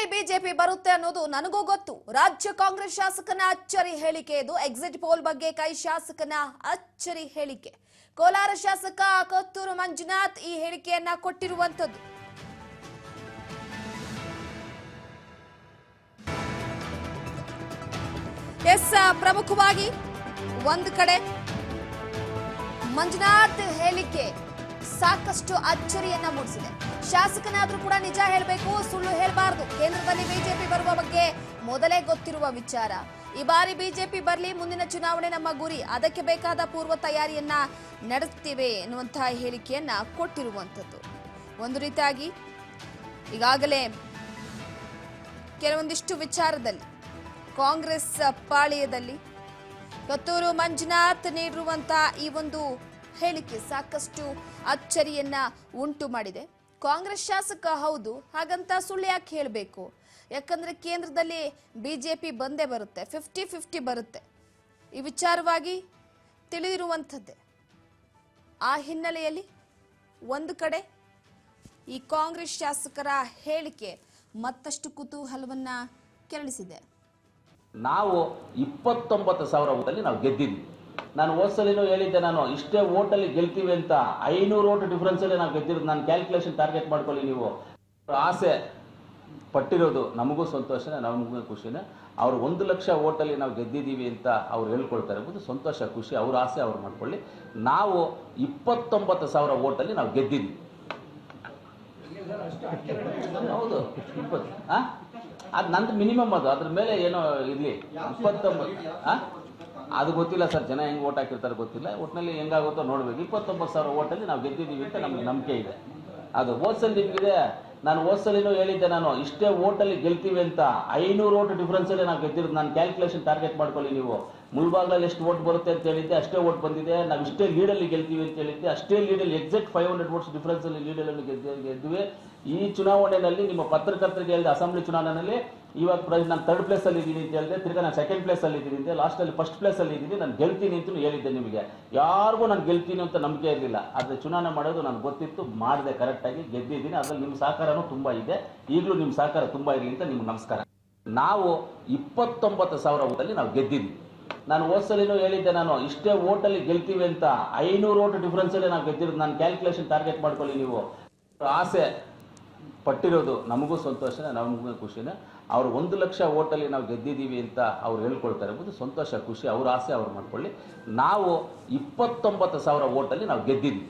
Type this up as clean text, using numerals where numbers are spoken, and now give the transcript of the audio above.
ಕೇಂದ್ರದಲ್ಲಿ ಬಿಜೆಪಿ ಬರುತ್ತೆ ಅನ್ನೋದು ನನಗೂ ಗೊತ್ತು. ರಾಜ್ಯ ಕಾಂಗ್ರೆಸ್ ಶಾಸಕನ ಅಚ್ಚರಿ ಹೇಳಿಕೆ ಇದು. ಎಕ್ಸಿಟ್ ಪೋಲ್ ಬಗ್ಗೆ ಕೈ ಶಾಸಕನ ಅಚ್ಚರಿ ಹೇಳಿಕೆ. ಕೋಲಾರ ಶಾಸಕ ಕೊತ್ತೂರು ಮಂಜುನಾಥ್ ಈ ಹೇಳಿಕೆಯನ್ನ ಕೊಟ್ಟಿರುವಂತದ್ದು. ಪ್ರಮುಖವಾಗಿ ಒಂದು ಕಡೆ ಮಂಜುನಾಥ್ ಹೇಳಿಕೆ ಸಾಕಷ್ಟು ಅಚ್ಚರಿಯನ್ನ ಮೂಡಿಸಿದೆ. ಶಾಸಕನಾದ್ರೂ ಕೂಡ ನಿಜ ಹೇಳಬೇಕು, ಸುಳ್ಳು ಹೇಳಬಾರದು. ಕೇಂದ್ರದಲ್ಲಿ ಬಿಜೆಪಿ ಬರುವ ಬಗ್ಗೆ ಮೊದಲೇ ಗೊತ್ತಿರುವ ವಿಚಾರ. ಈ ಬಾರಿ ಬಿಜೆಪಿ ಬರಲಿ, ಮುಂದಿನ ಚುನಾವಣೆ ನಮ್ಮ ಗುರಿ, ಅದಕ್ಕೆ ಬೇಕಾದ ಪೂರ್ವ ತಯಾರಿಯನ್ನ ನಡೆಸ್ತೀವಿ ಎನ್ನುವಂತಹ ಹೇಳಿಕೆಯನ್ನ ಕೊಟ್ಟಿರುವಂತದ್ದು. ಒಂದು ರೀತಿಯಾಗಿ ಈಗಾಗಲೇ ಕೆಲವೊಂದಿಷ್ಟು ವಿಚಾರದಲ್ಲಿ ಕಾಂಗ್ರೆಸ್ ಪಾಳ್ಯದಲ್ಲಿ ಕೊತ್ತೂರು ಮಂಜುನಾಥ್ ನೀಡಿರುವಂತಹ ಈ ಒಂದು ಹೇಳಿಕೆ ಸಾಕಷ್ಟು ಅಚ್ಚರಿಯನ್ನ ಉಂಟು ಮಾಡಿದೆ. ಕಾಂಗ್ರೆಸ್ ಶಾಸಕ ಹೌದು, ಹಾಗಂತ ಸುಳ್ಳು ಯಾಕೆ ಹೇಳಬೇಕು? ಯಾಕಂದ್ರೆ ಕೇಂದ್ರದಲ್ಲಿ ಬಿಜೆಪಿ ಬಂದೇ ಬರುತ್ತೆ, 50-50 ಬರುತ್ತೆ. ಈ ವಿಚಾರವಾಗಿ ತಿಳಿದಿರುವಂಥದ್ದೇ. ಆ ಹಿನ್ನೆಲೆಯಲ್ಲಿ ಒಂದು ಕಡೆ ಈ ಕಾಂಗ್ರೆಸ್ ಶಾಸಕರ ಹೇಳಿಕೆ ಮತ್ತಷ್ಟು ಕುತೂಹಲವನ್ನ ಕೆರಳಿಸಿದೆ. ನಾವು 29,000 ಓಟಲ್ಲಿ ನಾವು ಗೆದ್ದಿದ್ವಿ. ನಾನು ಹೋದ್ಸಲಿನೂ ಹೇಳಿದ್ದೆ, ನಾನು ಇಷ್ಟೇ ಓಟಲ್ಲಿ ಗೆಲ್ತೀವಿ ಅಂತ. 500 ಓಟ್ ಡಿಫ್ರೆನ್ಸಲ್ಲಿ ನಾವು ಗೆದ್ದಿರೋದು. ನಾನು ಕ್ಯಾಲ್ಕುಲೇಷನ್ ಟಾರ್ಗೆಟ್ ಮಾಡ್ಕೊಳ್ಳಿ ನೀವು. ಆಸೆ ಪಟ್ಟಿರೋದು ನಮಗೂ ಸಂತೋಷನೇ, ನಮಗೂ ಖುಷಿನೇ. ಅವ್ರು 1 ಲಕ್ಷ ಓಟಲ್ಲಿ ನಾವು ಗೆದ್ದಿದ್ದೀವಿ ಅಂತ ಅವ್ರು ಹೇಳ್ಕೊಳ್ತಾ ಇರ್ಬೋದು, ಸಂತೋಷ, ಖುಷಿ. ಅವ್ರ ಆಸೆ ಅವ್ರು ಮಾಡ್ಕೊಳ್ಳಿ. ನಾವು 29,000 ಓಟಲ್ಲಿ ನಾವು ಗೆದ್ದಿದ್ವಿ. ಹೌದು, 20. ಅದು ನಂದು ಮಿನಿಮಮ್. ಅದು ಅದ್ರ ಮೇಲೆ ಏನೋ ಇರಲಿ. 29 ಅದು ಗೊತ್ತಿಲ್ಲ ಸರ್, ಜನ ಹೆಂಗೆ ಓಟ್ ಹಾಕಿರ್ತಾರೆ ಗೊತ್ತಿಲ್ಲ. ಒಟ್ಟಿನಲ್ಲಿ ಹೆಂಗಾಗುತ್ತೋ ನೋಡಬೇಕು. 29,000 ಓಟಲ್ಲಿ ನಾವು ಗೆದ್ದಿದ್ದೀವಿ ಅಂತ ನಮ್ಗೆ ನಂಬಿಕೆ ಇದೆ. ಅದು ಹೋದ್ಸಲಿ ನಿಮಗಿದೆ, ನಾನು ಹೋದ್ಸಲಿನೂ ಹೇಳಿದ್ದೆ, ನಾನು ಇಷ್ಟೇ ಓಟಲ್ಲಿ ಗೆಲ್ತೀವಿ ಅಂತ. 500 ಓಟ್ ಡಿಫ್ರೆನ್ಸಲ್ಲಿ ನಾವು ಗೆದ್ದಿರೋದು. ನಾನು ಕ್ಯಾಲ್ಕುಲೇಷನ್ ಟಾರ್ಗೆಟ್ ಮಾಡ್ಕೊಳ್ಳಿ ನೀವು. ಮುಳ್ಬಾಗ್ಲಲ್ಲಿ ಎಷ್ಟು ಓಟ್ ಬರುತ್ತೆ ಅಂತ ಹೇಳಿದ್ದೆ, ಅಷ್ಟೇ ಓಟ್ ಬಂದಿದೆ. ನಾವು ಇಷ್ಟೇ ಲೀಡಲ್ಲಿ ಗೆಲ್ತೀವಿ ಅಂತ ಹೇಳಿದ್ದೆ, ಅಷ್ಟೇ ಲೀಡಲ್ಲಿ ಎಕ್ಸಾಕ್ಟ್ 500 ಓಟ್ಸ್ ಡಿಫ್ರೆನ್ಸಲ್ಲಿ ಲೀಡಲ್ಲಿ ಗೆದ್ದಿವೆ. ಈ ಚುನಾವಣೆಯಲ್ಲಿ ನಿಮ್ಮ ಪತ್ರಕರ್ತರಿಗೆ ಹೇಳಿದೆ, ಅಸೆಂಬ್ಲಿ ಚುನಾವಣೆಯಲ್ಲಿ ಇವಾಗ ನಾನು 3rd ಪ್ಲೇಸಲ್ಲಿ ಇದ್ದೀನಿ ಅಂತ ಹೇಳಿದೆ. ತಿರ್ಗಾ ನಾನು 2nd ಪ್ಲೇಸಲ್ಲಿ ಇದ್ದೀನಿ, ಲಾಸ್ಟಲ್ಲಿ 1st ಪ್ಲೇಸಲ್ಲಿ ಇದ್ದೀನಿ. ನಾನು ಗೆಲ್ತೀನಿ ಅಂತ ಹೇಳಿದ್ದೆ ನಿಮಗೆ. ಯಾರಿಗೂ ನಾನು ಗೆಲ್ತೀನಿ ಅಂತ ನಂಬಿಕೆ ಇರಲಿಲ್ಲ. ಆದರೆ ಚುನಾವಣೆ ಮಾಡೋದು ನನಗೆ ಗೊತ್ತಿತ್ತು, ಮಾಡಿದೆ, ಕರೆಕ್ಟಾಗಿ ಗೆದ್ದಿದ್ದೀನಿ. ಅದರಲ್ಲಿ ನಿಮ್ಮ ಸಹಕಾರನೂ ತುಂಬ ಇದೆ. ಈಗಲೂ ನಿಮ್ಮ ಸಹಕಾರ ತುಂಬ ಇರಲಿ ಅಂತ ನಿಮ್ಗೆ ನಮಸ್ಕಾರ. ನಾವು 29,000 ಓಟಲ್ಲಿ ನಾವು ಗೆದ್ದಿದ್ವಿ. ನಾನು ಹೋದ್ಸಲಿನೂ ಹೇಳಿದ್ದೆ, ನಾನು ಇಷ್ಟೇ ಓಟಲ್ಲಿ ಗೆಲ್ತೀವಿ ಅಂತ. 500 ಓಟ್ ಡಿಫ್ರೆನ್ಸಲ್ಲಿ ನಾವು ಗೆದ್ದಿರೋದು. ನಾನು ಕ್ಯಾಲ್ಕುಲೇಷನ್ ಟಾರ್ಗೆಟ್ ಮಾಡ್ಕೊಳ್ಳಿ ನೀವು. ಆಸೆ ಪಟ್ಟಿರೋದು ನಮಗೂ ಸಂತೋಷನೇ, ನಮಗೂ ಖುಷಿನೇ. ಅವ್ರು 1 ಲಕ್ಷ ಓಟಲ್ಲಿ ನಾವು ಗೆದ್ದಿದ್ದೀವಿ ಅಂತ ಅವ್ರು ಹೇಳ್ಕೊಳ್ತಾ ಇರ್ಬೋದು, ಸಂತೋಷ, ಖುಷಿ. ಅವ್ರ ಆಸೆ ಅವ್ರು ಮಾಡ್ಕೊಳ್ಳಿ. ನಾವು 29,000 ಓಟಲ್ಲಿ ನಾವು ಗೆದ್ದಿದ್ವಿ.